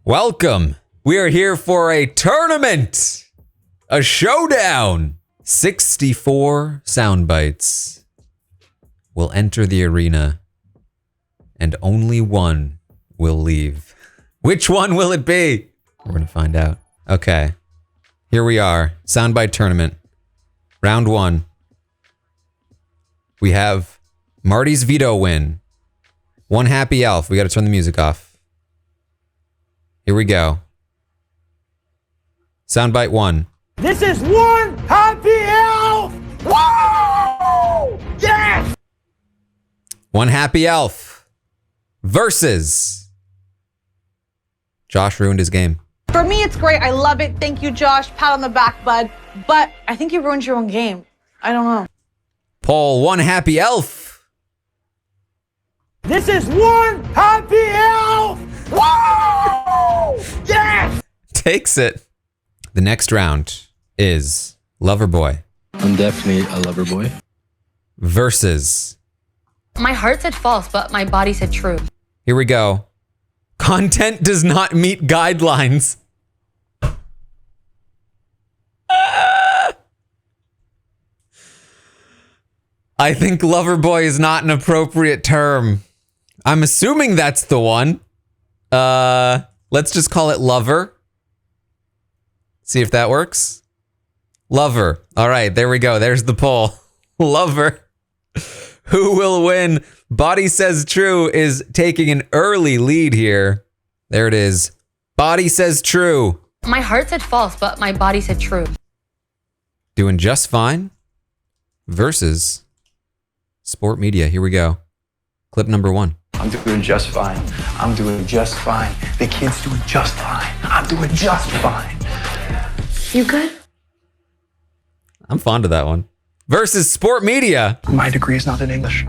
Welcome. We are here for a tournament, a showdown. 64 sound bites will enter the arena, and only one will leave. Which one will it be? We're gonna find out. Okay, here we are, soundbite tournament, round one. We have Marty's veto win. One happy elf. We gotta turn the music off. Here we go. Soundbite one. This is one happy elf! Whoa! Yes! One happy elf versus Josh ruined his game. For me, it's great. I love it. Thank you, Josh. Pat on the back, bud. But I think you ruined your own game. I don't know. Paul, one happy elf. This is one happy elf! Whoa! Yes! Takes it. The next round is Loverboy I'm definitely a lover boy. versus. My heart said false, but my body said true. Here we go. Content does not meet guidelines. I think Loverboy is not an appropriate term. I'm assuming that's the one. Let's just call it Lover. See if that works. Lover. All right, there we go. There's the poll. Lover. Who will win? Body Says True is taking an early lead here. There it is. Body Says True. My heart said false, but my body said true. Doing just fine versus Sport Media. Here we go. Clip number one. I'm doing just fine. I'm doing just fine. The kid's doing just fine. I'm doing just fine. You good? I'm fond of that one. Versus Sport Media. My degree is not in English.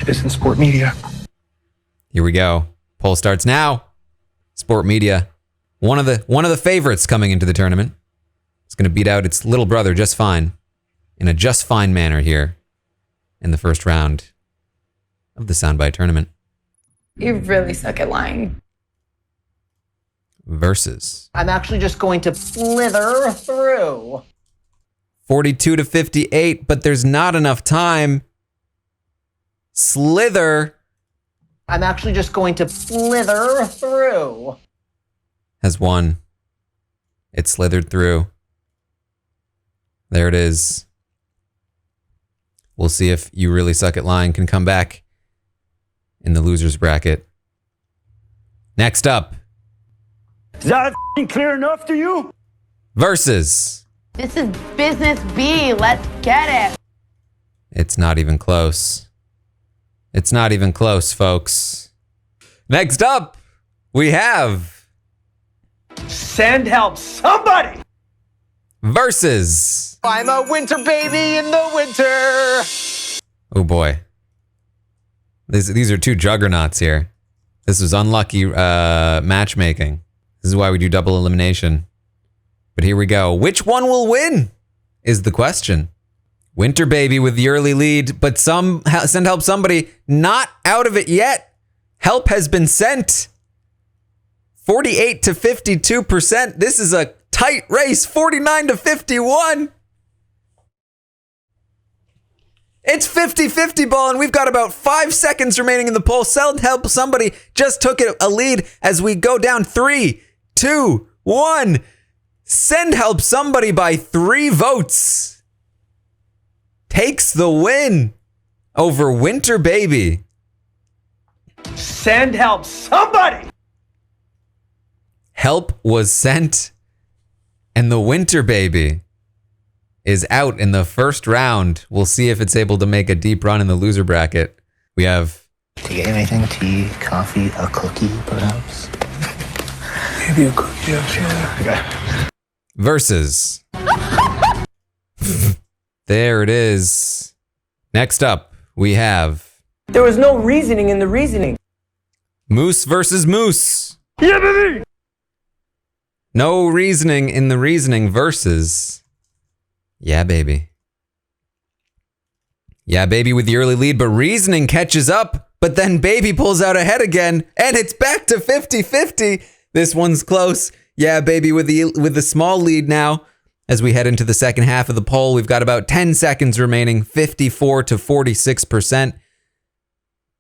It is in sport media. Here we go. Poll starts now. Sport Media. One of the favorites coming into the tournament. It's going to beat out its little brother just fine. In a just fine manner here. In the first round of the Soundbite tournament. You really suck at lying. Versus I'm actually just going to slither through. 42 to 58, but there's not enough time. Slither I'm actually just going to slither through. has won. It slithered through. There it is. We'll see if You Really Suck at Lying can come back in the losers bracket. Next up. Is that clear enough to you? Versus. This is business B. Let's get it. It's not even close. It's not even close, folks. Next up, we have Send help, somebody! Versus. I'm a winter baby in the winter. Oh boy. These are two juggernauts here. This was unlucky matchmaking. This is why we do double elimination. But here we go. Which one will win is the question. Winter Baby with the early lead, but Send Help Somebody not out of it yet. Help has been sent. 48 to 52%. This is a tight race. 49 to 51. It's 50-50 ball, and we've got about 5 seconds remaining in the poll. Send Help Somebody just took a lead as we go down 3, 2, 1. Send Help Somebody by 3 votes. Takes the win over Winter Baby. Send help, somebody! Help was sent, and the Winter Baby is out in the first round. We'll see if it's able to make a deep run in the loser bracket. We have... Do you get anything? Tea, coffee, a cookie, perhaps? Maybe a cookie, yeah. Versus... There it is. Next up, we have... There was no reasoning in the reasoning. Moose versus Moose. Yeah, baby! No reasoning in the reasoning versus... Yeah, baby. Yeah, baby with the early lead, but reasoning catches up But then Baby pulls out ahead again, and it's back to 50-50. This one's close. Yeah, Baby with the small lead now. As we head into the second half of the poll, we've got about 10 seconds remaining, 54 to 46%.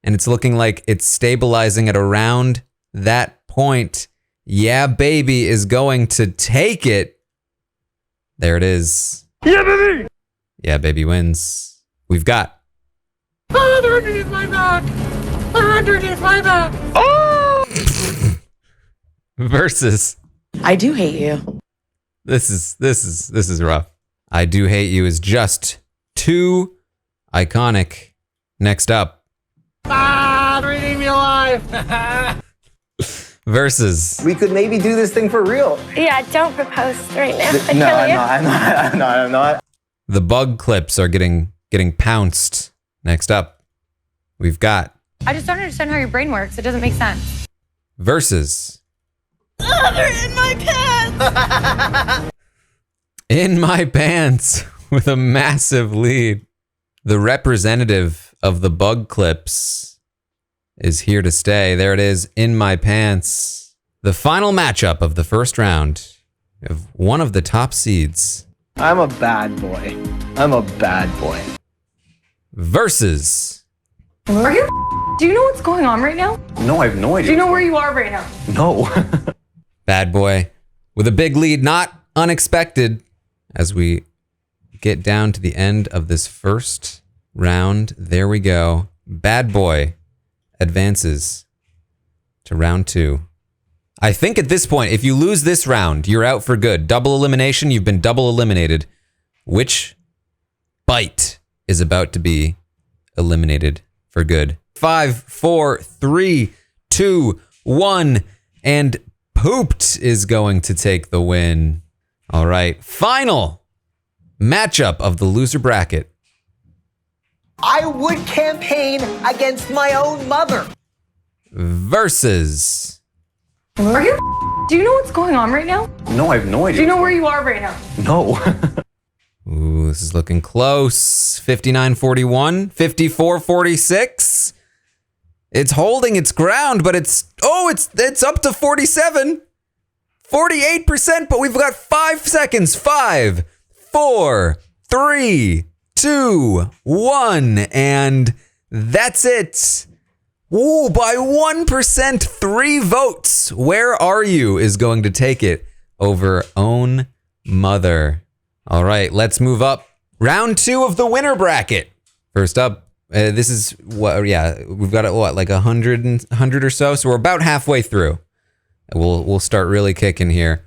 And it's looking like it's stabilizing at around that point. Yeah, Baby is going to take it. There it is. Yeah, baby! Yeah, Baby wins. We've got Underneath my back! Underneath my back! Oh! versus. I do hate you. This is rough. I Do Hate You is just too iconic. Next up. Reading me alive! Versus. We could maybe do this thing for real. Yeah, don't propose right now. No, I'm not. The bug clips are getting pounced. Next up, we've got I just don't understand how your brain works. It doesn't make sense. versus They're in my pants. In My Pants with a massive lead. The representative of the bug clips is here to stay. There it is, In My Pants. The final matchup of the first round of one of the top seeds. I'm a bad boy. Versus Are you? Do you know what's going on right now? No, I have no idea. Do you know where you are right now? No. Bad Boy with a big lead, not unexpected as we get down to the end of this first round. There we go. Bad Boy advances to round 2. I think at this point, if you lose this round, you're out for good. Double elimination, you've been double eliminated. Which bite is about to be eliminated for good? 5, 4, 3, 2, 1, and Pooped is going to take the win. All right, final matchup of the loser bracket. I would campaign against my own mother. Versus Are you? Do you know what's going on right now? No, I have no idea. Do you know where you are right now? No. Ooh, this is looking close. 59-41, 54-46. It's holding its ground, but it's up to 47. 48%, but we've got 5 seconds. 5, 4, 3, 2, 1, and that's it. Ooh, by 1%, 3 votes. Where Are You is going to take it over Own Mother. All right, let's move up. Round 2 of the winner bracket. First up, this is what? Yeah, we've got what, like 100 or so. So we're about halfway through. We'll start really kicking here.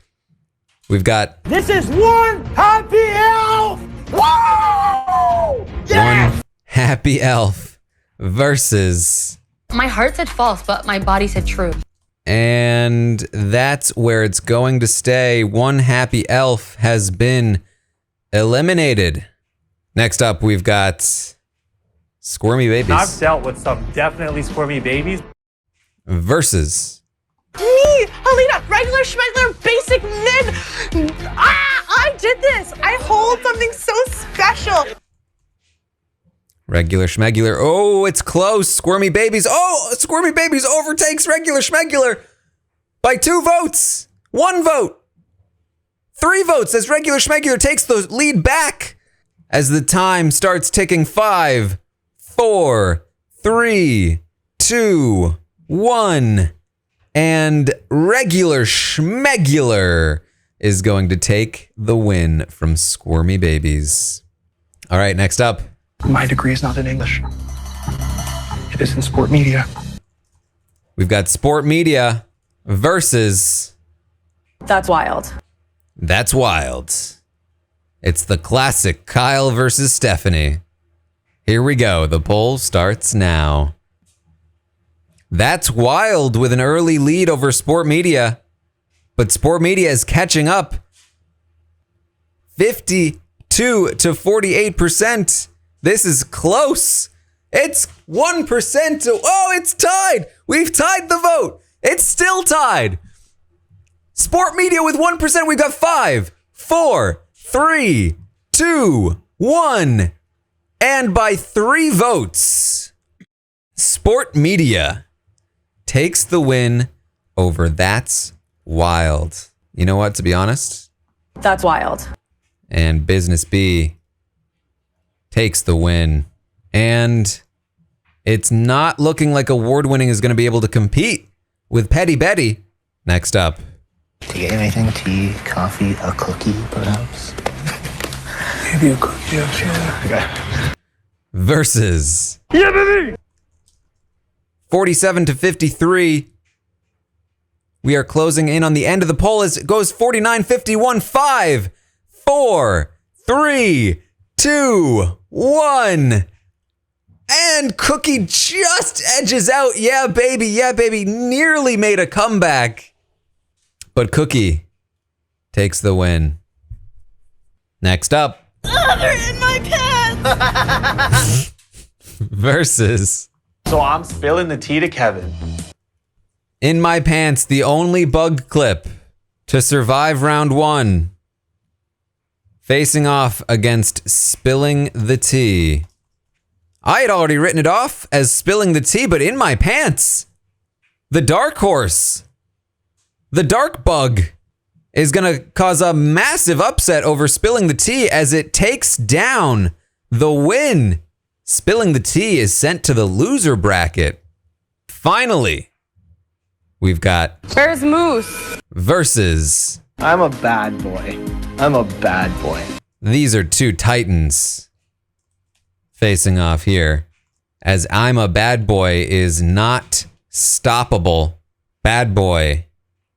We've got This is one happy elf! Whoa! Yeah! One Happy Elf versus, My heart said false, but my body said true. and that's where it's going to stay. One Happy Elf has been eliminated. Next up, we've got Squirmy I've Babies dealt with some definitely squirmy babies. versus Me, Alina, regular schmegler, basic mid. I did this. I hold something so special. Regular Schmegular. Oh, it's close. Squirmy Babies. Oh, Squirmy Babies overtakes Regular Schmegular by 2 votes. 1 vote. 3 votes as Regular Schmegular takes the lead back as the time starts ticking. 5, 4, 3, 2, 1. And Regular Schmegular is going to take the win from Squirmy Babies. All right, next up. My degree is not in English. It is in sport media. We've got Sport Media versus That's wild. That's Wild. It's the classic Kyle versus Stephanie. Here we go. The poll starts now. That's Wild with an early lead over Sport Media, but Sport Media is catching up. 52 to 48%. This is close. It's 1% to, oh, it's tied. We've tied the vote. It's still tied. Sport Media with 1%. We've got 5, 4, 3, 2, 1. And by 3 votes, Sport media takes the win over That's Wild. You know what, to be honest? That's wild. And Business B takes the win. And it's not looking like Award Winning is going to be able to compete with Petty Betty. Next up. Do you get anything? Tea, coffee, a cookie, perhaps? Maybe a cookie, okay. Versus. Yeah, baby! 47 to 53. We are closing in on the end of the poll as it goes 49-51. 5, 4, 3, 2, 1. And Cookie just edges out. Yeah, baby. Yeah, baby. Nearly made a comeback. But Cookie takes the win. Next up. They're in my pants. Versus. So I'm spilling the tea to Kevin. In My Pants, the only bug clip to survive round 1. Facing off against Spilling the Tea. I had already written it off as Spilling the Tea, but In My Pants, the dark horse, the dark bug, is going to cause a massive upset over Spilling the Tea as it takes down the win. Spilling the Tea is sent to the loser bracket. Finally, we've got Where's Moose? versus. I'm a bad boy. I'm a bad boy. These are two titans facing off here. As I'm a Bad Boy is not stoppable. Bad Boy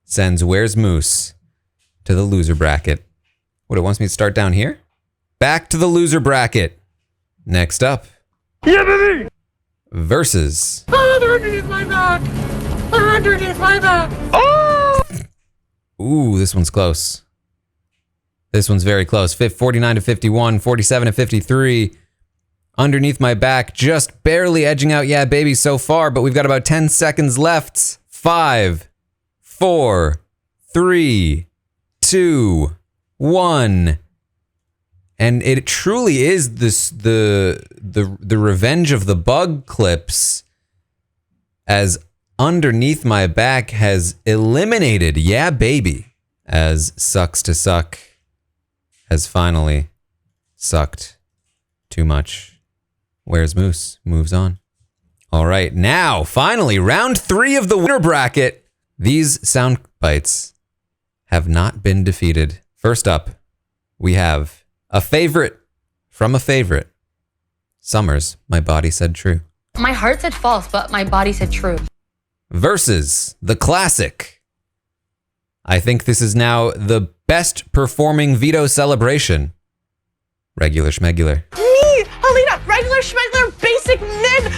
sends Where's Moose to the loser bracket. What, it wants me to start down here? Back to the loser bracket. Next up. Yeah, baby! Versus. Oh, they're underneath my back! They're underneath my back! Oh! Ooh, this one's close. This one's very close. 49 to 51, 47 to 53. Underneath my back, just barely edging out Yeah Baby so far, but we've got about 10 seconds left. 5, 4, 3, 2, 1. And it truly is this the revenge of the bug clips, as Underneath My Back has eliminated Yeah Baby, as Sucks to Suck has finally sucked too much. Where's Moose moves on. All right, now finally round 3 of the winner bracket. These sound bites have not been defeated. First up, we have a favorite from a favorite. Summers, My Body Said True. My heart said false, but my body said true. Versus the classic. I think this is now the best performing veto celebration. Regular Schmegular. Me, Alina, regular schmegular, basic mid.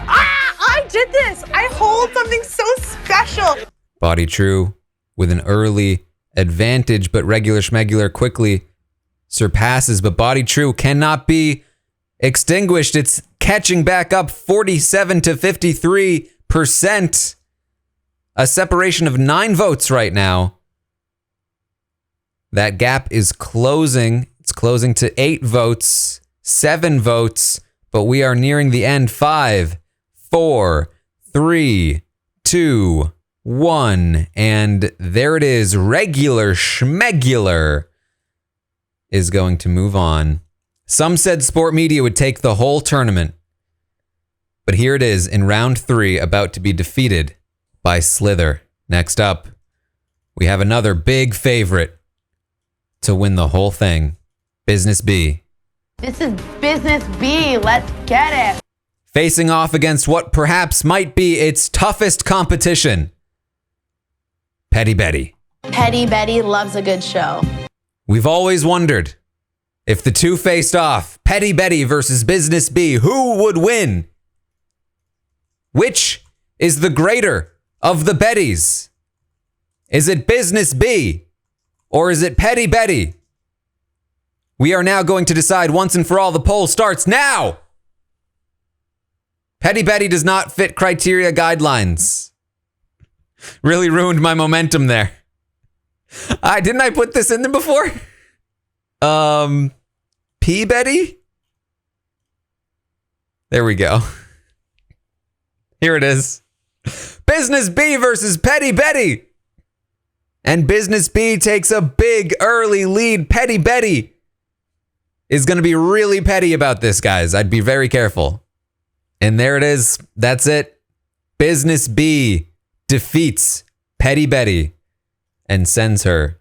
I did this. I hold something so special. Body True with an early advantage, but Regular Schmegular quickly surpasses. But Body True cannot be extinguished. It's catching back up 47 to 53%. A separation of 9 votes right now. That gap is closing. It's closing to 8 votes, 7 votes, but we are nearing the end. 5, 4, 3, 2, 1. And there it is. Regular Schmegular is going to move on. Some said Sport Media would take the whole tournament. But here it is in round 3, about to be defeated by Slither. Next up, we have another big favorite to win the whole thing. Business B. This is Business B. Let's get it. Facing off against what perhaps might be its toughest competition. Petty Betty. Petty Betty loves a good show. We've always wondered, if the two faced off, Petty Betty versus Business B, who would win? Which is the greater of the Bettys? Is it Business B or is it Petty Betty? We are now going to decide once and for all. The poll starts now. Petty Betty does not fit criteria guidelines. Really ruined my momentum there. Didn't I put this in there before? P Betty? There we go. Here it is. Business B versus Petty Betty. And Business B takes a big early lead. Petty Betty is going to be really petty about this, guys. I'd be very careful. And there it is. That's it. Business B defeats Petty Betty and sends her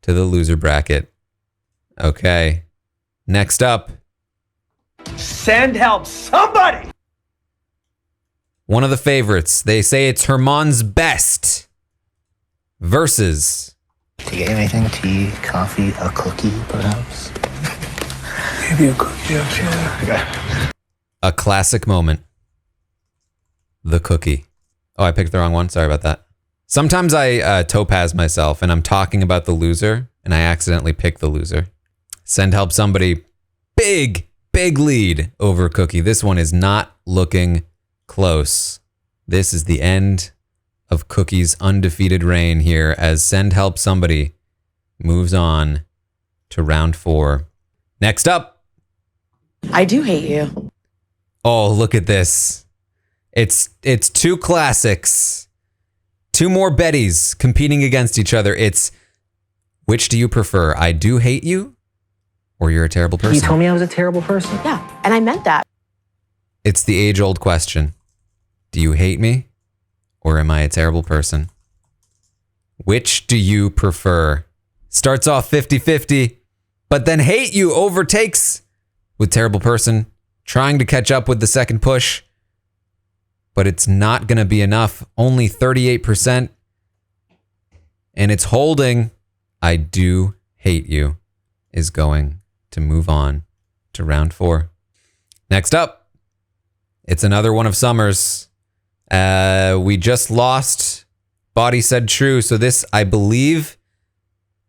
to the loser bracket. Okay. Next up. Send help, somebody! One of the favorites. They say it's Herman's best. Versus. To get anything, tea, coffee, a cookie, perhaps? Maybe a cookie, actually. A classic moment. The cookie. Oh, I picked the wrong one. Sorry about that. Sometimes I topaz myself and I'm talking about the loser and I accidentally pick the loser. Send help somebody. Big lead over Cookie. This one is not looking close. This is the end of Cookie's undefeated reign here as Send help somebody moves on to round 4. Next up. I do hate you. Oh, look at this. It's two classics. Two more Bettys competing against each other. It's which do you prefer? I do hate you or you're a terrible person? You told me I was a terrible person. Yeah, and I meant that. It's the age-old question. Do you hate me or am I a terrible person? Which do you prefer? Starts off 50-50, but then hate you overtakes with terrible person, trying to catch up with the second push. But it's not going to be enough. Only 38%. And it's holding. I do hate you is going to move on to round 4. Next up, it's another one of Summer's. We just lost Body Said True. So this, I believe,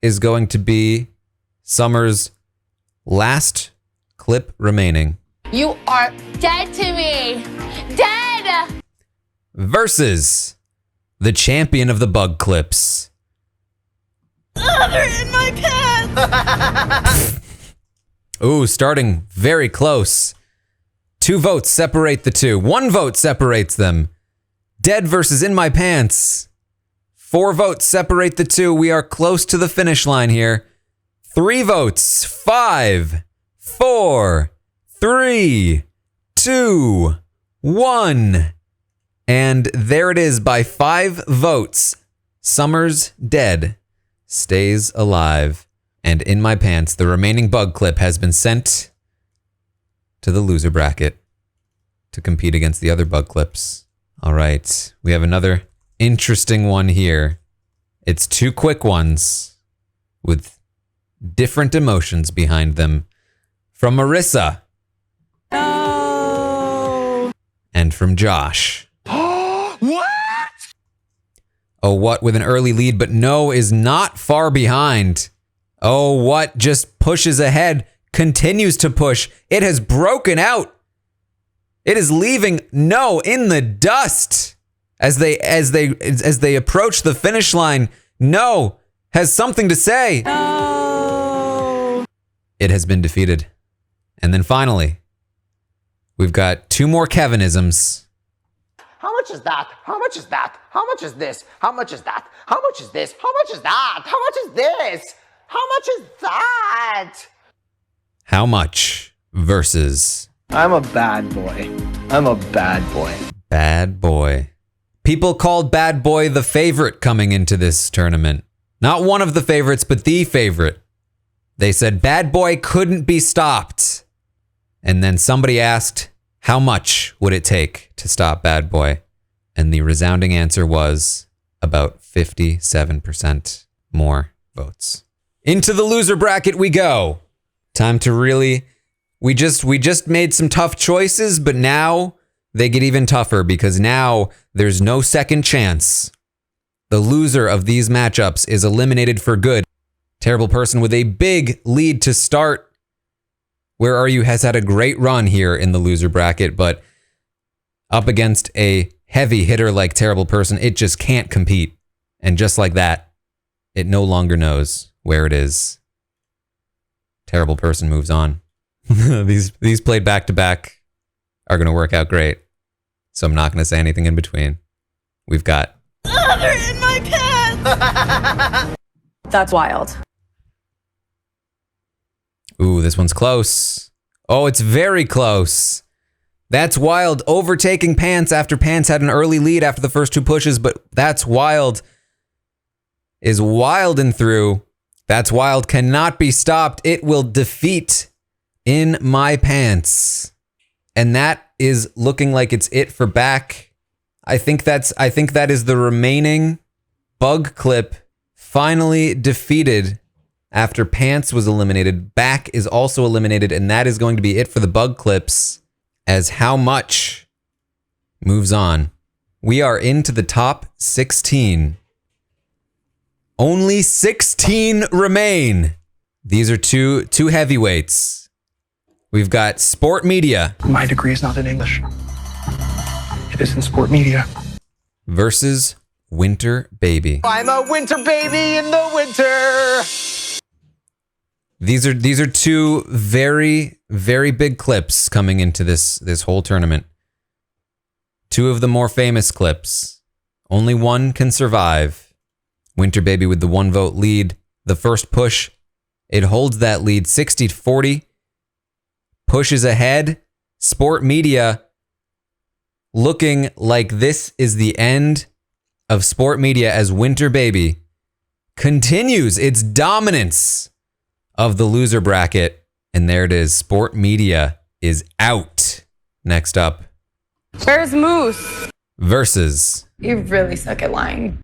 is going to be Summer's last clip remaining. You are dead to me. Dead! Versus the champion of the bug clips. They're in my pants! Ooh, starting very close. 2 votes separate the two. 1 vote separates them. Dead versus In My Pants. 4 votes separate the two. We are close to the finish line here. 3 votes. 5, 4, 3, 2, 1. And there it is by 5 votes. Summer's dead. Stays alive. And In My Pants, the remaining bug clip has been sent to the loser bracket to compete against the other bug clips. All right, we have another interesting one here. It's 2 quick ones with different emotions behind them. From Marissa. No. And from Josh. What? Oh, what with an early lead, but No is not far behind. Oh, what just pushes ahead, continues to push. It has broken out. It is leaving No in the dust as they approach the finish line. No has something to say. No. It has been defeated. And then finally, we've got 2 more Kevinisms. How much is that? How much is that? How much is this? How much is that? How much is this? How much is that? How much is this? How much is that? How much versus I'm a bad boy. I'm a bad boy. Bad Boy. People called Bad Boy the favorite coming into this tournament. Not one of the favorites, but the favorite. They said Bad Boy couldn't be stopped. And then somebody asked, how much would it take to stop Bad Boy? And the resounding answer was about 57% more votes. Into the loser bracket we go. Time to really... We just made some tough choices, but now they get even tougher because now there's no second chance. The loser of these matchups is eliminated for good. Terrible Person with a big lead to start. Where Are You has had a great run here in the loser bracket, but up against a heavy hitter like Terrible Person, it just can't compete. And just like that, it no longer knows where it is. Terrible Person moves on. These played back to back are going to work out great. so I'm not going to say anything in between. We've got... They're in my pants! That's wild. Ooh, this one's close. Oh, it's very close. That's wild. Overtaking Pants after Pants had an early lead after the first two pushes, but That's Wild is wild and through. That's Wild cannot be stopped. It will defeat In My Pants. And that is looking like it's it for back. I think that is the remaining bug clip finally defeated after Pants was eliminated. Back is also eliminated, and that is going to be it for the bug clips as How Much moves on. We are into the top 16. Only 16 remain. These are two heavyweights. We've got Sport Media. My degree is not in English. It is in sport media. Versus Winter Baby. I'm a winter baby in the winter. These are two very, very big clips coming into this whole tournament. Two of the more famous clips. Only one can survive. Winter Baby with the 1 vote lead. The first push, it holds that lead 60-40. Pushes ahead. Sport Media looking like this is the end of Sport Media as Winter Baby continues its dominance of the loser bracket. And there it is. Sport Media is out. Next up. Where's Moose? Versus. You really suck at lying.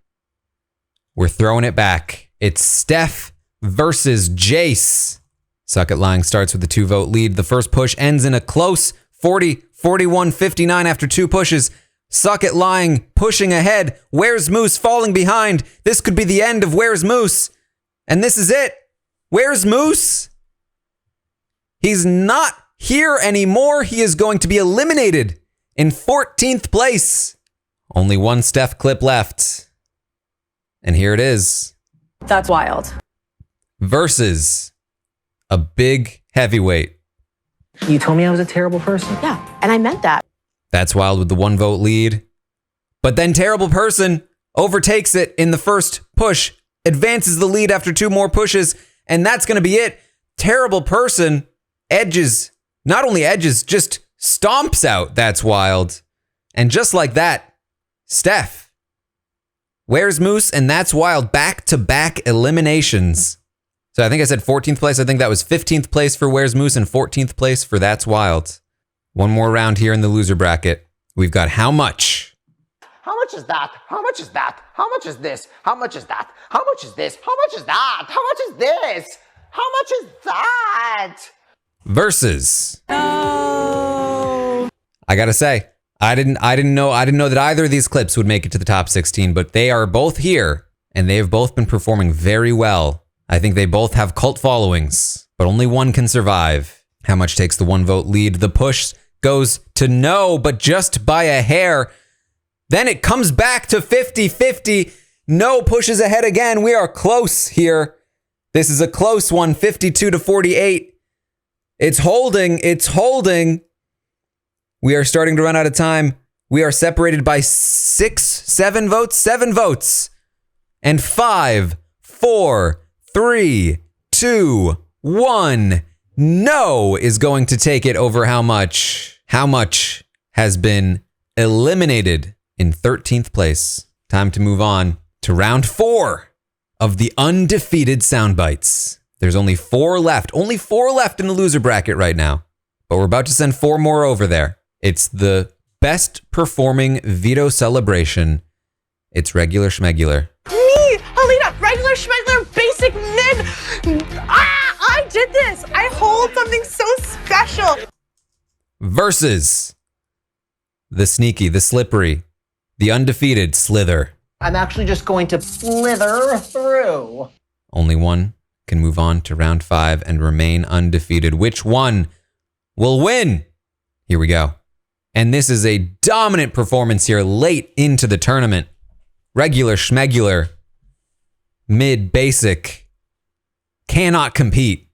We're throwing it back. It's Steph versus Jace. Suck at Lying starts with a 2 vote lead. The first push ends in a close 40-41-59 after 2 pushes. Suck at Lying pushing ahead. Where's Moose falling behind? This could be the end of Where's Moose. And this is it. Where's Moose? He's not here anymore. He is going to be eliminated in 14th place. Only one Steph clip left. And here it is. That's wild. Versus a big heavyweight. You told me I was a terrible person. Yeah, and I meant that. That's Wild with the 1 vote lead. But then Terrible Person overtakes it in the first push, advances the lead after 2 more pushes, and that's going to be it. Terrible Person edges, not only edges, just stomps out That's Wild. And just like that, Steph, Where's Moose, and That's Wild back-to-back eliminations. So I think I said 14th place. I think that was 15th place for Where's Moose and 14th place for That's Wild. One more round here in the loser bracket. We've got How Much. How much is that? How much is that? How much is this? How much is that? How much is this? How much is that? How much is this? How much is that? Versus. No. I gotta say, I didn't know that either of these clips would make it to the top 16, but they are both here, and they have both been performing very well. I think they both have cult followings, but only one can survive. How Much takes the 1 vote lead. The push goes to no, but just by a hair. Then it comes back to 50-50. No pushes ahead again. We are close here. This is a close one, 52-48. It's holding. It's holding. We are starting to run out of time. We are separated by 7 votes. 7 votes. And 5, 4, 3, 2, 1. No is going to take it over How Much. How Much has been eliminated in 13th place. Time to move on to round 4 of the undefeated Soundbites. There's only 4 left. Only 4 left in the loser bracket right now. But we're about to send 4 more over there. It's the best performing veto celebration. It's Regular Schmegular. Me, Alina, regular schmegular, basic mid. I did this. I hold something so special. Versus the sneaky, the slippery, the undefeated Slither. I'm actually just going to slither through. Only one can move on to round 5 and remain undefeated. Which one will win? Here we go. And this is a dominant performance here late into the tournament. Regular Schmegular, mid basic, cannot compete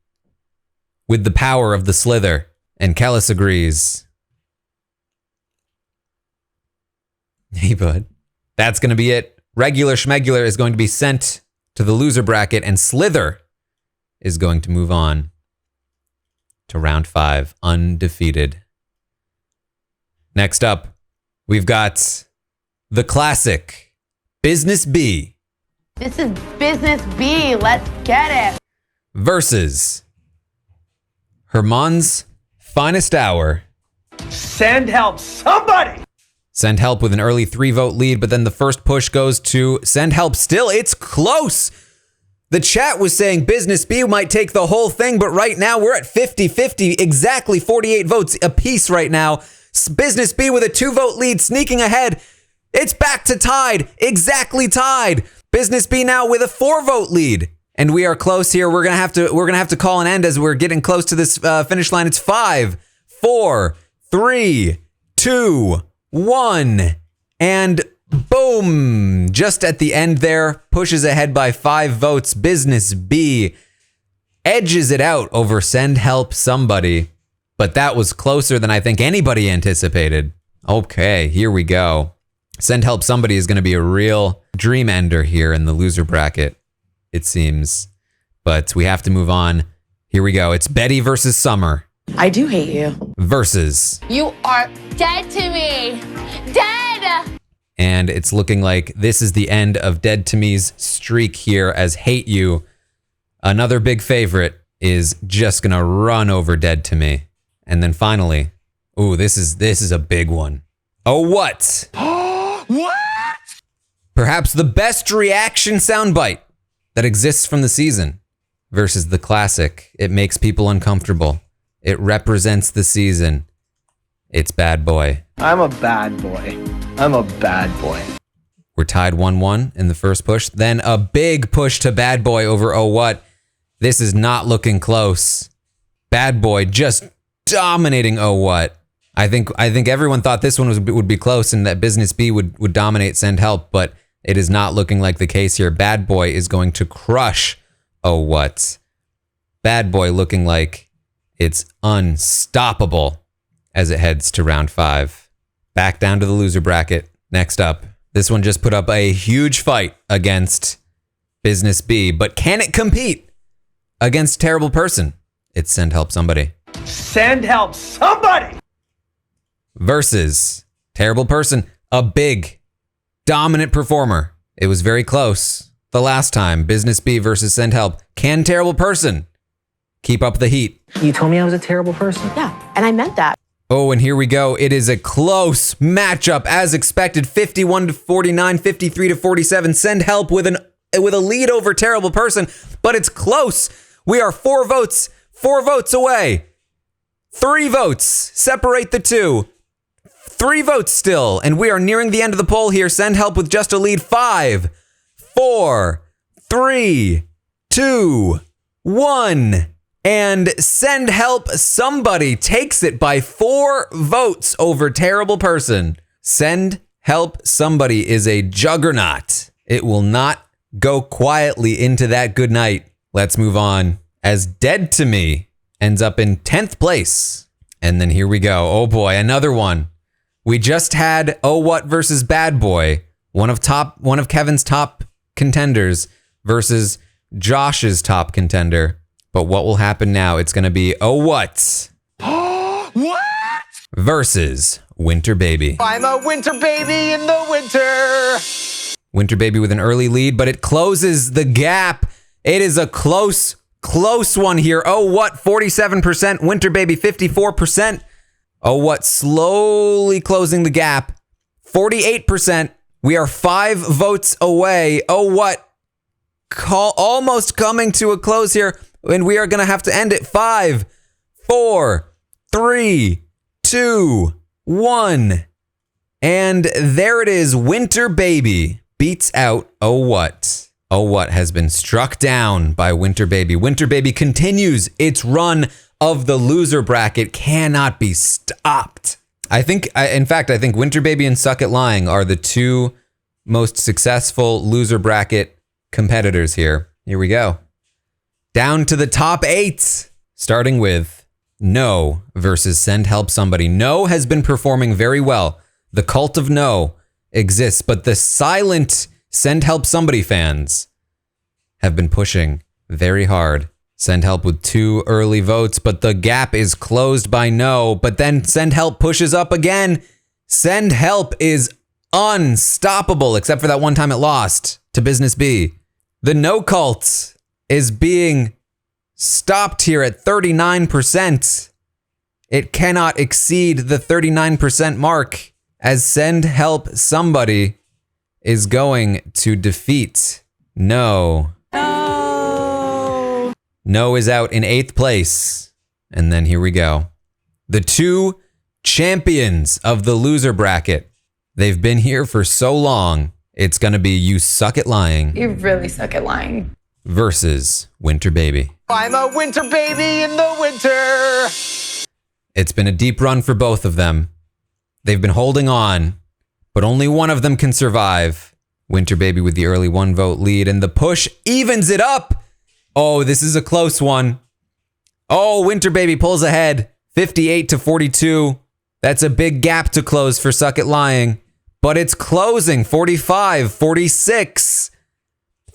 with the power of the Slither. And Kellis agrees. Hey, bud. That's going to be it. Regular Schmegular is going to be sent to the loser bracket, and Slither is going to move on to round 5, undefeated. Next up, we've got the classic Business B. This is Business B. Let's get it. Versus Herman's Finest Hour. Send help, somebody! Send Help with an early 3-vote lead, but then the first push goes to Send Help. Still, it's close. The chat was saying Business B might take the whole thing, but right now we're at 50-50, exactly 48 votes apiece right now. Business B with a 2-vote lead, sneaking ahead. It's back to tied, exactly tied. Business B now with a 4-vote lead, and we are close here. We're gonna have to call an end as we're getting close to this finish line. It's 5, 4, 3, 2, 1, and boom! Just at the end there, pushes ahead by 5 votes. Business B edges it out over Send Help Somebody, but that was closer than I think anybody anticipated. Okay, here we go. Send Help Somebody is going to be a real dream ender here in the loser bracket, it seems. But we have to move on. Here we go. It's Betty versus Summer. I do hate you. Versus. You are dead to me. Dead! And it's looking like this is the end of Dead to Me's streak here, as Hate You, another big favorite, is just going to run over Dead to Me. And then finally, ooh, this is a big one. Oh, what? What? Perhaps the best reaction soundbite that exists from the season versus the classic. It makes people uncomfortable. It represents the season. It's Bad Boy. I'm a bad boy. I'm a bad boy. We're tied 1-1 in the first push. Then a big push to Bad Boy over Oh What. This is not looking close. Bad Boy just dominating Oh What. I think everyone thought this one would be close and that Business B would dominate Send Help, but it is not looking like the case here. Bad Boy is going to crush Oh What. Bad Boy looking like it's unstoppable as it heads to round 5. Back down to the loser bracket. Next up, this one just put up a huge fight against Business B, but can it compete against Terrible Person? It's Send Help Somebody. Send help, somebody! Versus Terrible Person, a big, dominant performer. It was very close the last time. Business B versus Send Help. Can Terrible Person keep up the heat? You told me I was a terrible person. Yeah, and I meant that. Oh, and here we go. It is a close matchup as expected. 51-49, 53-47. Send Help with a lead over Terrible Person, but it's close. We are 4 votes away. 3 votes separate the two. 3 votes still, and we are nearing the end of the poll here. Send Help with just a lead. 5, 4, 3, 2, 1. And Send Help Somebody takes it by 4 votes over Terrible Person. Send Help Somebody is a juggernaut. It will not go quietly into that good night. Let's move on. As Dead to Me ends up in 10th place. And then here we go. Oh boy, another one. We just had Oh What versus Bad Boy, one of Kevin's top contenders versus Josh's top contender. But what will happen now? It's going to be Oh What? What? Versus Winter Baby. I'm a winter baby in the winter. Winter Baby with an early lead, but it closes the gap. It is a close one here. Oh What? 47%. Winter Baby 54%. Oh What? Slowly closing the gap. 48%. We are 5 votes away. Oh What? Almost coming to a close here. And we are going to have to end it. 5, 4, 3, 2, 1. And there it is. Winter Baby beats out Oh What. Oh What has been struck down by Winter Baby. Winter Baby continues its run of the loser bracket. Cannot be stopped. I think Winter Baby and Suck at Lying are the 2 most successful loser bracket competitors here. Here we go. Down to the top 8, starting with No versus Send Help Somebody. No has been performing very well. The Cult of No exists, but the silent Send Help Somebody fans have been pushing very hard. Send Help with 2 early votes, but the gap is closed by no. But then Send Help pushes up again. Send Help is unstoppable, except for that one time it lost to Business B. The No Cult is being stopped here at 39%. It cannot exceed the 39% mark as Send Help Somebody is going to defeat No. No is out in 8th place. And then here we go. The 2 champions of the loser bracket. They've been here for so long. It's going to be You Suck at Lying. You really suck at lying. Versus Winter Baby. I'm a winter baby in the winter. It's been a deep run for both of them. They've been holding on, but only one of them can survive. Winter Baby with the early 1 vote lead, and the push evens it up. Oh, this is a close one. Oh, Winter Baby pulls ahead, 58 to 42. That's a big gap to close for Suck at Lying, but it's closing, 45, 46,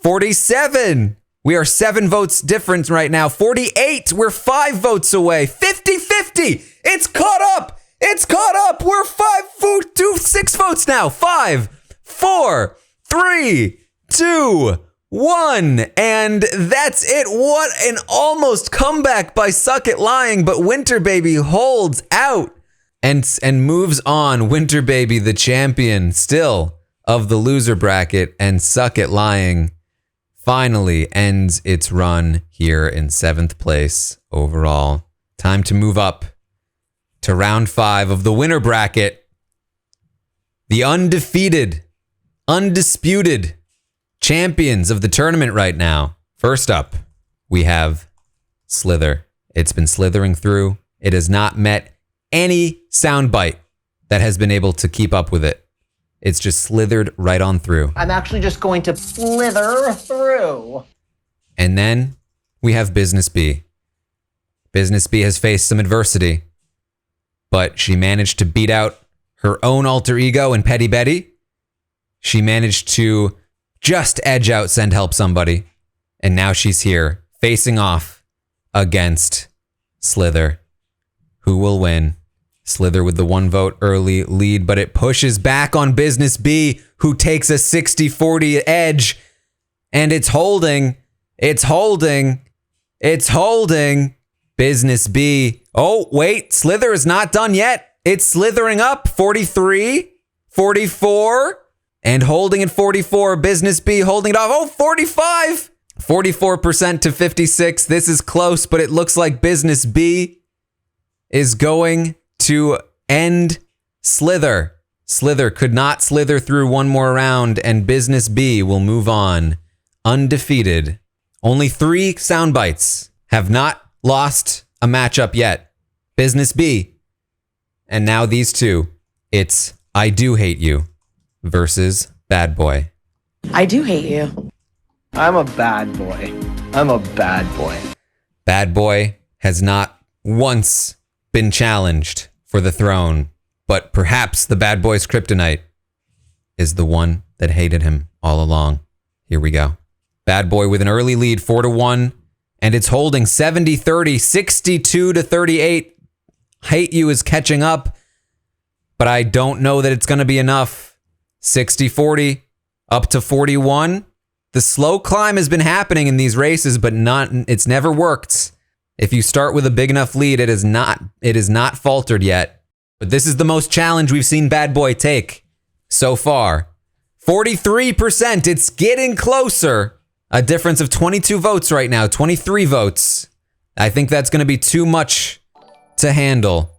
47. We are 7 votes different right now. 48, we're 5 votes away. 50-50, it's caught up. It's caught up. We're 6 votes now. 5, 4, 3, 2, 1. And that's it. What an almost comeback by Suck at Lying, but Winter Baby holds out and moves on. Winter Baby, the champion still of the loser bracket, and Suck at Lying finally ends its run here in 7th place overall. Time to move up to round 5 of the winner bracket. The undefeated, undisputed champions of the tournament right now. First up, we have Slither. It's been slithering through. It has not met any soundbite that has been able to keep up with it. It's just slithered right on through. I'm actually just going to slither through. And then we have Business B. Business B has faced some adversity, but she managed to beat out her own alter ego in Petty Betty. She managed to just edge out Send Help Somebody. And now she's here facing off against Slither. Who will win? Slither with the 1 vote early lead, but it pushes back on Business B, who takes a 60-40 edge. And it's holding. It's holding. It's holding. Business B. Oh, wait. Slither is not done yet. It's slithering up. 43, 44, and holding at 44. Business B holding it off. Oh, 45. 44% to 56. This is close, but it looks like Business B is going to end Slither. Slither could not slither through one more round, and Business B will move on undefeated. Only 3 sound bites have not lost a matchup yet. Business B. And now these 2. It's I Do Hate You versus Bad Boy. I do hate you. I'm a bad boy. I'm a bad boy. Bad Boy has not once been challenged for the throne, but perhaps the Bad Boy's kryptonite is the one that hated him all along. Here we go. Bad Boy with an early lead, 4-1, and it's holding 70-30, 62-38. Hate You is catching up, but I don't know that it's going to be enough. 60-40, up to 41. The slow climb has been happening in these races, but it's never worked. If you start with a big enough lead, it is not faltered yet. But this is the most challenge we've seen Bad Boy take so far. 43%, it's getting closer. A difference of 22 votes right now, 23 votes. I think that's going to be too much to handle.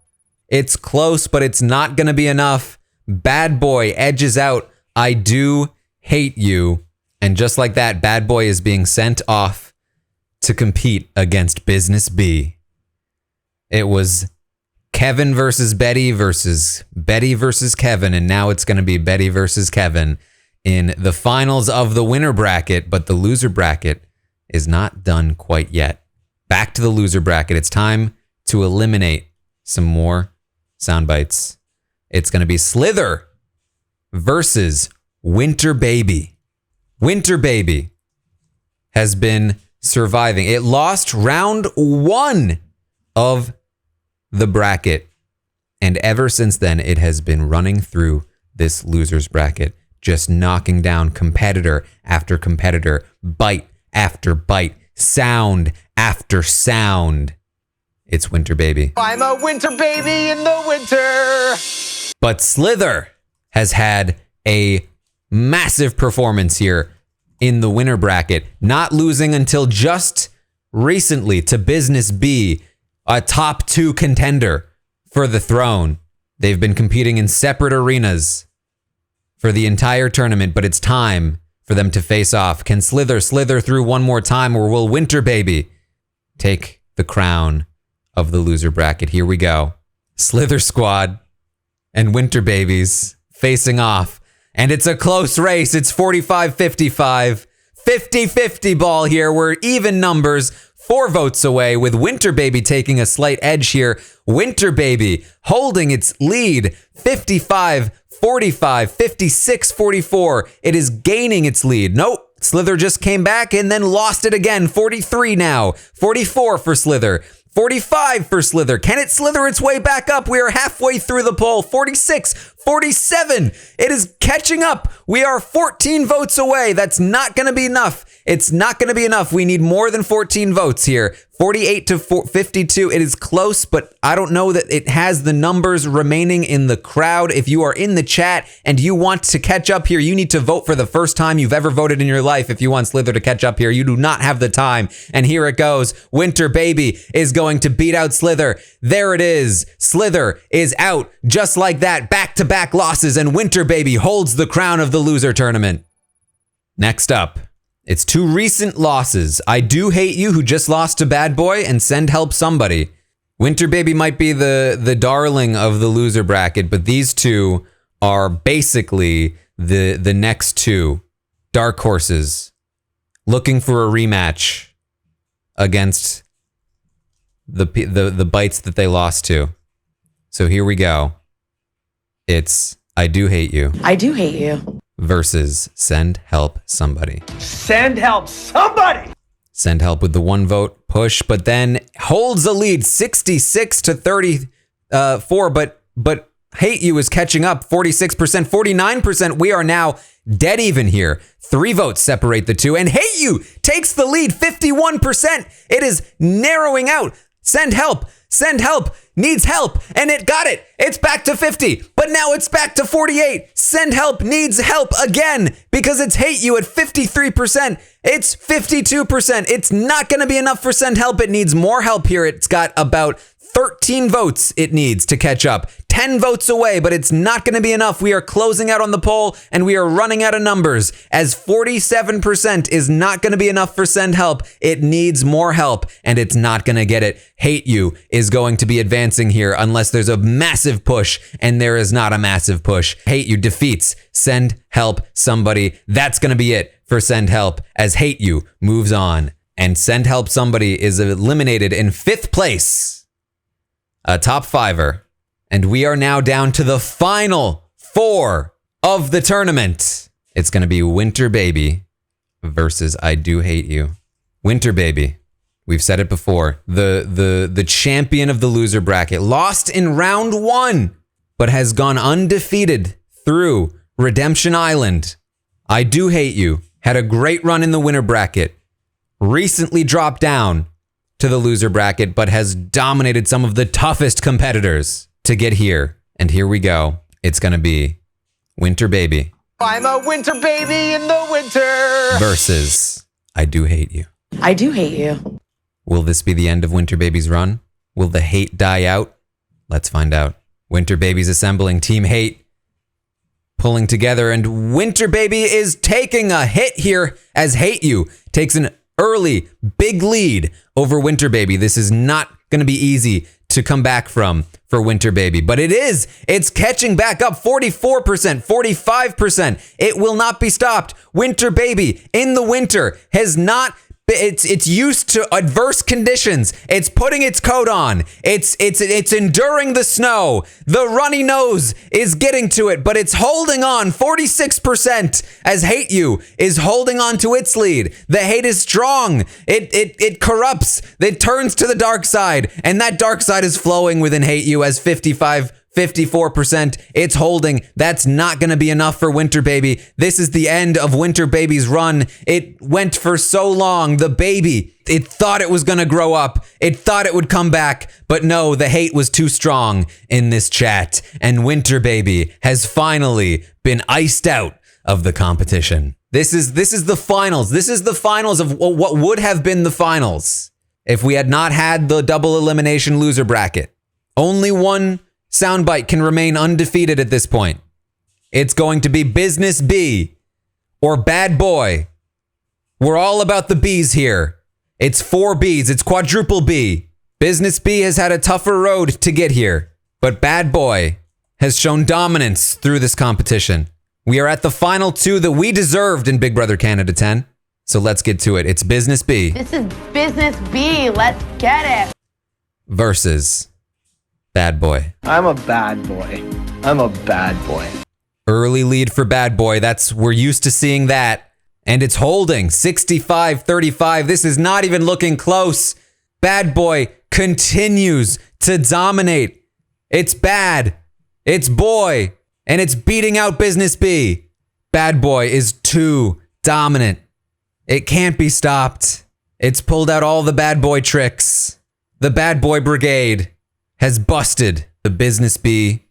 It's close, but it's not going to be enough. Bad Boy edges out I Do Hate You. And just like that, Bad Boy is being sent off to compete against Business B. It was Kevin versus Betty versus Kevin, and now it's going to be Betty versus Kevin in the finals of the winner bracket, but the loser bracket is not done quite yet. Back to the loser bracket. It's time to eliminate some more sound bites. It's going to be Slither versus Winter Baby. Winter Baby has been surviving. It lost round 1 of the bracket. And ever since then, it has been running through this loser's bracket, just knocking down competitor after competitor, bite after bite, sound after sound. It's Winter Baby. I'm a winter baby in the winter. But Slither has had a massive performance here in the winner bracket, not losing until just recently to Business B, a top 2 contender for the throne. They've been competing in separate arenas for the entire tournament, but it's time for them to face off. Can Slither slither through one more time, or will Winter Baby take the crown of the loser bracket? Here we go. Slither Squad and Winter Babies facing off. And it's a close race. It's 45-55. 50-50 ball here. We're even numbers. 4 votes away, with Winter Baby taking a slight edge here. Winter Baby holding its lead. 55-45, 56-44. It is gaining its lead. Nope. Slither just came back and then lost it again. 43 now. 44 for Slither. 45 for Slither. Can it slither its way back up? We are halfway through the poll. 46, 47. It is catching up. We are 14 votes away. That's not going to be enough. It's not going to be enough. We need more than 14 votes here. 48 to 52. It is close, but I don't know that it has the numbers remaining in the crowd. If you are in the chat and you want to catch up here, you need to vote for the first time you've ever voted in your life. If you want Slither to catch up here, you do not have the time. And here it goes. Winter Baby is going to beat out Slither. There it is. Slither is out just like that. Back-to-back losses, and Winter Baby holds the crown of the loser tournament. Next up, it's 2 recent losses. I Do Hate You, who just lost to Bad Boy, and Send Help Somebody. Winter Baby might be the darling of the loser bracket, but these 2 are basically the next 2 dark horses looking for a rematch against the bites that they lost to. So here we go. It's I Do Hate You. I do hate you. Versus Send Help Somebody. Send help somebody! Send Help with the 1 vote push, but then holds a lead 66 to 34, but Hate You is catching up 46%, 49%. We are now dead even here. 3 votes separate the 2, and Hate You takes the lead 51%. It is narrowing out. Send Help needs help, and it got it. It's back to 50, but now it's back to 48. Send Help needs help again because it's Hate You at 53%. It's 52%. It's not going to be enough for Send Help. It needs more help here. It's got about 13 votes it needs to catch up. 10 votes away, but it's not going to be enough. We are closing out on the poll, and we are running out of numbers, as 47% is not going to be enough for Send Help. It needs more help, and it's not going to get it. Hate You is going to be advancing here unless there's a massive push, and there is not a massive push. Hate You defeats Send Help Somebody. That's going to be it for Send Help, as Hate You moves on, and Send Help Somebody is eliminated in 5th place. A top 5er. And we are now down to the final 4 of the tournament. It's going to be Winter Baby versus I Do Hate You. Winter Baby, we've said it before, the champion of the loser bracket, lost in round 1, but has gone undefeated through Redemption Island. I Do Hate You had a great run in the winner bracket, recently dropped down to the loser bracket, but has dominated some of the toughest competitors to get here. And here we go. It's going to be Winter Baby. I'm a winter baby in the winter. Versus I Do Hate You. I do hate you. Will this be the end of Winter Baby's run? Will the hate die out? Let's find out. Winter Baby's assembling Team Hate, pulling together, and Winter Baby is taking a hit here as Hate You takes an early big lead over Winter Baby. This is not going to be easy to come back from for Winter Baby, but it is. It's catching back up 44%, 45%. It will not be stopped. Winter Baby in the winter has not It's used to adverse conditions. It's putting its coat on. It's enduring the snow. The runny nose is getting to it, but it's holding on 46% as Hate You is holding on to its lead. The hate is strong. It corrupts. It turns to the dark side, and that dark side is flowing within Hate You as 54%. It's holding. That's not going to be enough for Winter Baby. This is the end of Winter Baby's run. It went for so long. The baby, it thought it was going to grow up. It thought it would come back. But no, the hate was too strong in this chat. And Winter Baby has finally been iced out of the competition. This is the finals. This is the finals of what would have been the finals if we had not had the double elimination loser bracket. Only one Soundbite can remain undefeated at this point. It's going to be Business B or Bad Boy. We're all about the B's here. It's 4 B's. It's quadruple B. Business B has had a tougher road to get here, but Bad Boy has shown dominance through this competition. We are at the final 2 that we deserved in Big Brother Canada 10. So let's get to it. It's Business B. This is Business B. Let's get it. Versus Bad Boy. I'm a bad boy. I'm a bad boy. Early lead for Bad Boy. We're used to seeing that. And it's holding 65-35. This is not even looking close. Bad Boy continues to dominate. It's bad. It's boy. And it's beating out Business B. Bad Boy is too dominant. It can't be stopped. It's pulled out all the Bad Boy tricks. The Bad Boy Brigade has busted the Business B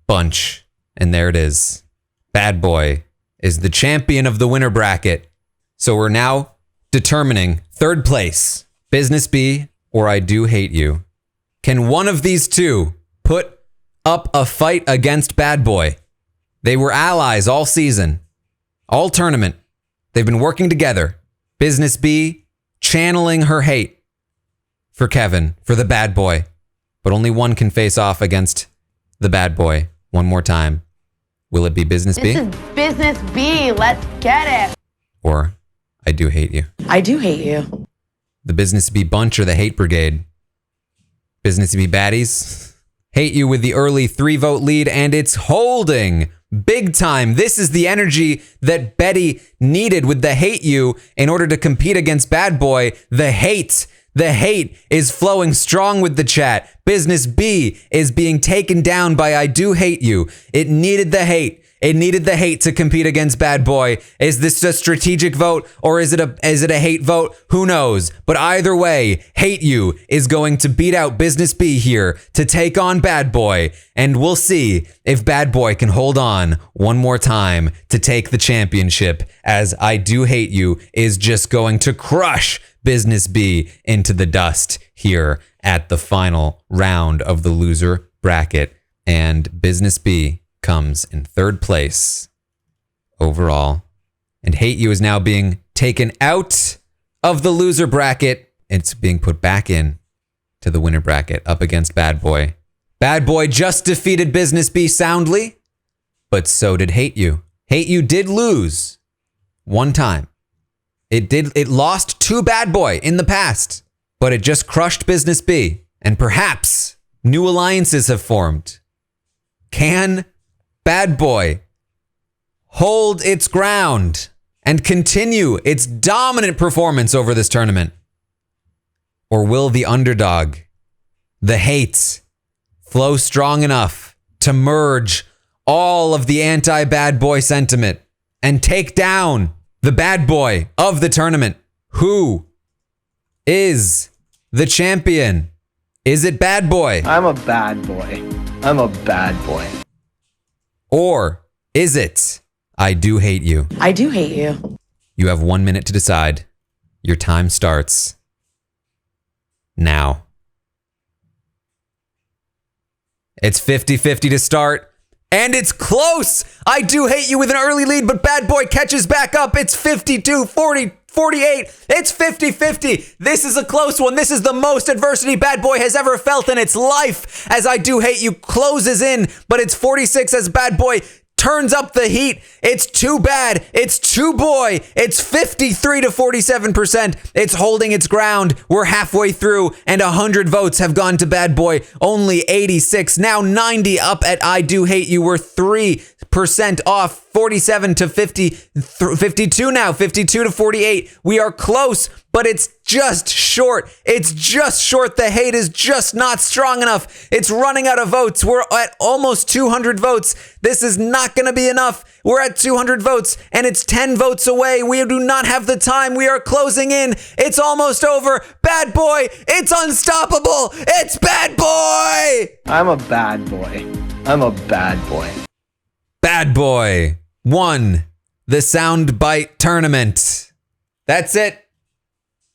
bunch. And there it is. Bad Boy is the champion of the winner bracket. So we're now determining third place, Business B or I Do Hate You. Can one of these two put up a fight against Bad Boy? They were allies all season, all tournament. They've been working together. Business B channeling her hate for Kevin, for the Bad Boy. But only one can face off against the Bad Boy one more time. Will it be Business B? This is Business B. Let's get it. Or I Do Hate You? I do hate you. The Business B bunch or the Hate Brigade? Business B baddies? Hate You with the early 3-vote lead, and it's holding big time. This is the energy that Betty needed with the Hate You in order to compete against Bad Boy. The hate is flowing strong with the chat. Business B is being taken down by I Do Hate You. It needed the hate. It needed the hate to compete against Bad Boy. Is this a strategic vote or is it a hate vote? Who knows? But either way, Hate You is going to beat out Business B here to take on Bad Boy. And we'll see if Bad Boy can hold on one more time to take the championship, as I Do Hate You is just going to crush Business B into the dust here at the final round of the loser bracket. And Business B comes in third place overall. And Hate You is now being taken out of the loser bracket. It's being put back in to the winner bracket up against Bad Boy. Bad Boy just defeated Business B soundly, but so did Hate You. Hate You did lose one time. It lost to Bad Boy in the past, but it just crushed Business B. And perhaps new alliances have formed. Can Bad Boy hold its ground and continue its dominant performance over this tournament? Or will the underdog, the hate, flow strong enough to merge all of the anti-Bad Boy sentiment and take down the Bad Boy of the tournament? Who is the champion? Is it Bad Boy? I'm a bad boy. I'm a bad boy. Or is it I Do Hate You? I do hate you. You have 1 minute to decide. Your time starts now. It's 50-50 to start. And it's close. I Do Hate You with an early lead, but Bad Boy catches back up. It's 52-40. 48. It's 50-50. This is a close one. This is the most adversity Bad Boy has ever felt in its life, as I Do Hate You closes in, but it's 46 as Bad Boy turns up the heat. It's too bad. It's too boy. It's 53 to 47%. It's holding its ground. We're halfway through and 100 votes have gone to bad boy. Only 86, now 90 up at I do hate you. We're 3% off, 47 to 50, 52 now, 52 to 48. We are close, but it's just short. It's just short. The hate is just not strong enough. It's running out of votes. We're at almost 200 votes. This is not going to be enough. We're at 200 votes and it's 10 votes away. We do not have the time. We are closing in. It's almost over. Bad boy. It's unstoppable. It's bad boy. I'm a bad boy. I'm a bad boy. Bad boy won the Soundbite tournament. That's it.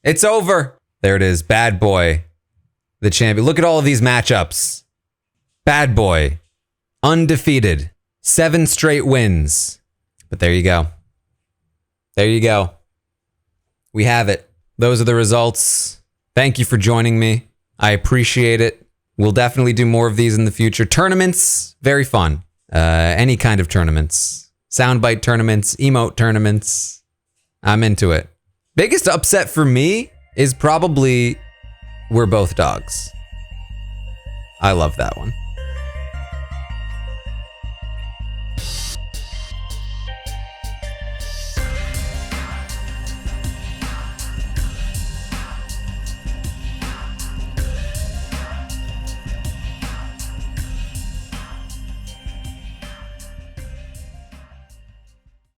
It's over. There it is. Bad boy, the champion. Look at all of these matchups. Bad boy, undefeated, 7 straight wins. But there you go. There you go. We have it. Those are the results. Thank you for joining me. I appreciate it. We'll definitely do more of these in the future. Tournaments, very fun. Any kind of tournaments. Soundbite tournaments, emote tournaments. I'm into it. Biggest upset for me is probably We're Both Dogs. I love that one.